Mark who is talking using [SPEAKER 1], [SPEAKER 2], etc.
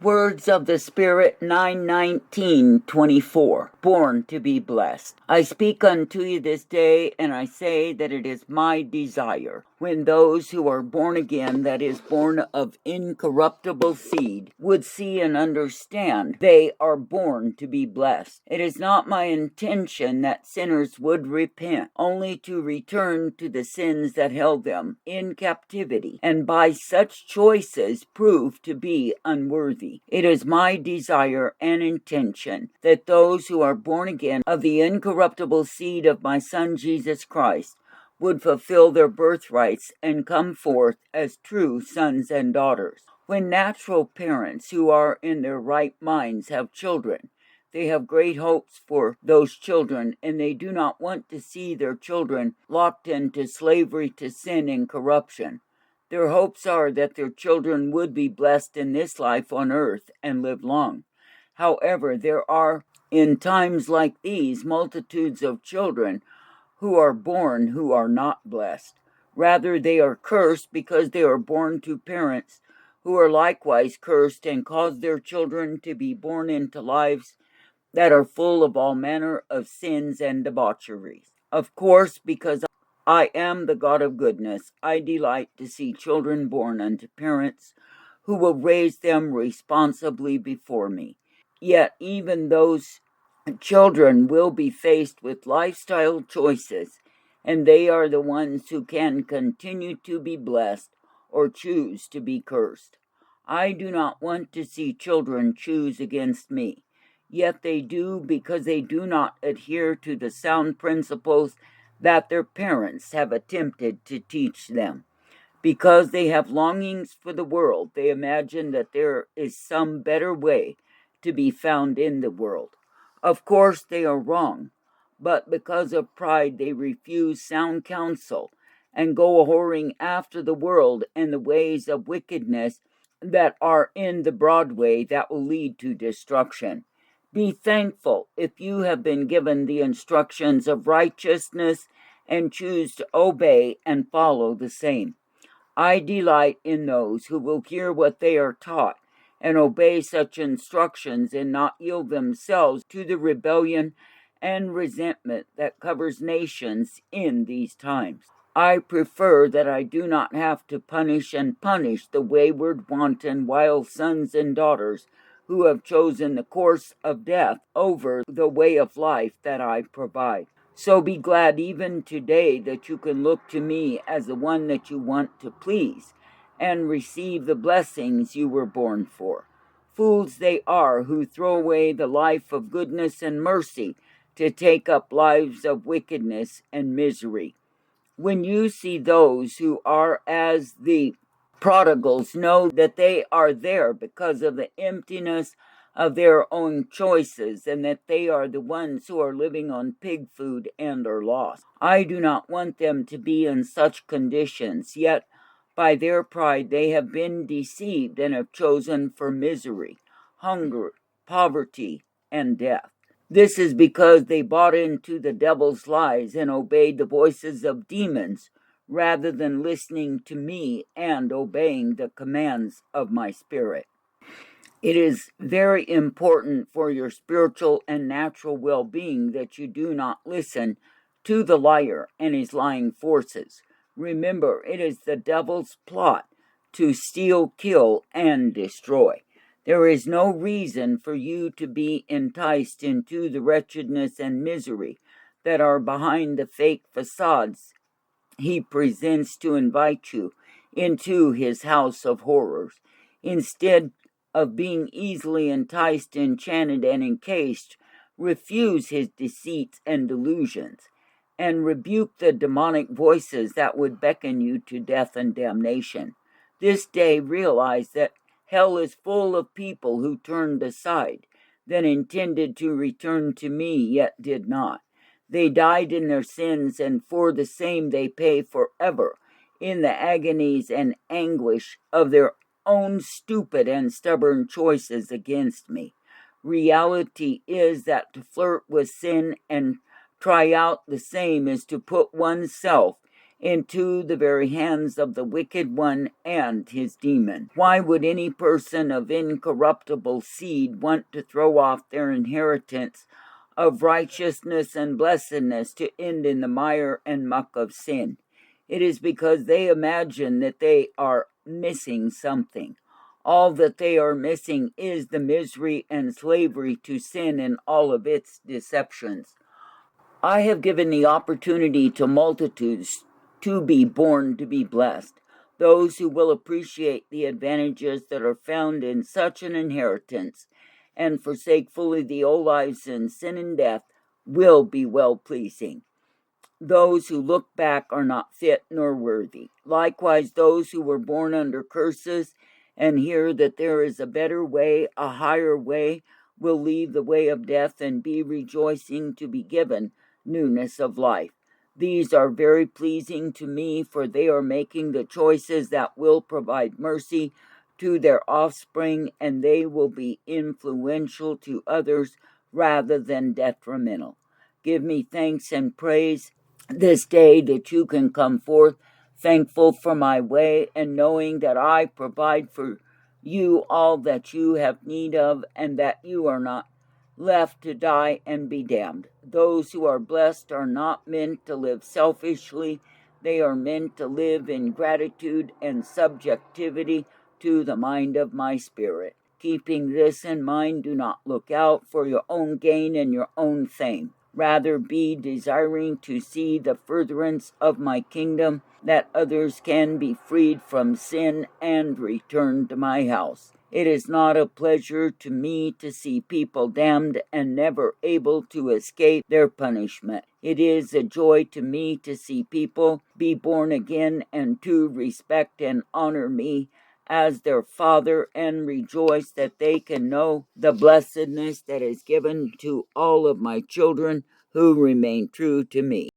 [SPEAKER 1] Words of the Spirit 9:19-24. Born to be blessed. I speak unto you this day, and I say that it is my desire, when those who are born again, that is, born of incorruptible seed, would see and understand they are born to be blessed. It is not my intention that sinners would repent, only to return to the sins that held them in captivity, and by such choices prove to be unworthy. It is my desire and intention that those who are born again of the incorruptible seed of my Son Jesus Christ would fulfill their birthrights and come forth as true sons and daughters. When natural parents who are in their right minds have children, they have great hopes for those children, and they do not want to see their children locked into slavery to sin and corruption. Their hopes are that their children would be blessed in this life on earth and live long. However, there are, in times like these, multitudes of children who are born who are not blessed. Rather, they are cursed because they are born to parents who are likewise cursed and cause their children to be born into lives that are full of all manner of sins and debaucheries. Of course, because I am the God of goodness, I delight to see children born unto parents who will raise them responsibly before me. Yet even those children will be faced with lifestyle choices, and they are the ones who can continue to be blessed or choose to be cursed. I do not want to see children choose against me, yet they do because they do not adhere to the sound principles that their parents have attempted to teach them. Because they have longings for the world, they imagine that there is some better way to be found in the world. Of course, they are wrong, but because of pride, they refuse sound counsel and go whoring after the world and the ways of wickedness that are in the broad way that will lead to destruction. Be thankful if you have been given the instructions of righteousness and choose to obey and follow the same. I delight in those who will hear what they are taught and obey such instructions and not yield themselves to the rebellion and resentment that covers nations in these times. I prefer that I do not have to punish the wayward, wanton, wild sons and daughters who have chosen the course of death over the way of life that I provide. So be glad even today that you can look to me as the one that you want to please and receive the blessings you were born for. Fools they are who throw away the life of goodness and mercy to take up lives of wickedness and misery. When you see those who are as the prodigals, know that they are there because of the emptiness of their own choices, and that they are the ones who are living on pig food and are lost. I do not want them to be in such conditions, yet by their pride they have been deceived and have chosen for misery, hunger, poverty, and death. This is because they bought into the devil's lies and obeyed the voices of demons rather than listening to me and obeying the commands of my spirit. It is very important for your spiritual and natural well-being that you do not listen to the liar and his lying forces. Remember, it is the devil's plot to steal, kill, and destroy. There is no reason for you to be enticed into the wretchedness and misery that are behind the fake facades he presents to invite you into his house of horrors. Instead of being easily enticed, enchanted, and encased, refuse his deceits and delusions, and rebuke the demonic voices that would beckon you to death and damnation. This day realize that hell is full of people who turned aside, then intended to return to me, yet did not. They died in their sins, and for the same they pay forever in the agonies and anguish of their own stupid and stubborn choices against me. Reality is that to flirt with sin and try out the same is to put oneself into the very hands of the wicked one and his demon. Why would any person of incorruptible seed want to throw off their inheritance of righteousness and blessedness to end in the mire and muck of sin? It is because they imagine that they are missing something. All that they are missing is the misery and slavery to sin and all of its deceptions. I have given the opportunity to multitudes to be born to be blessed. Those who will appreciate the advantages that are found in such an inheritance and forsake fully the old lives in sin and death will be well pleasing. Those who look back are not fit nor worthy. Likewise, those who were born under curses and hear that there is a better way, a higher way, will leave the way of death and be rejoicing to be given newness of life. These are very pleasing to me, for they are making the choices that will provide mercy to their offspring, and they will be influential to others rather than detrimental. Give me thanks and praise this day that you can come forth thankful for my way and knowing that I provide for you all that you have need of and that you are not left to die and be damned. Those who are blessed are not meant to live selfishly. They are meant to live in gratitude and subjectivity to the mind of my spirit. Keeping this in mind, do not look out for your own gain and your own fame. Rather be desiring to see the furtherance of my kingdom, that others can be freed from sin and return to my house. It is not a pleasure to me to see people damned and never able to escape their punishment. It is a joy to me to see people be born again and to respect and honor me as their Father and rejoice that they can know the blessedness that is given to all of my children who remain true to me.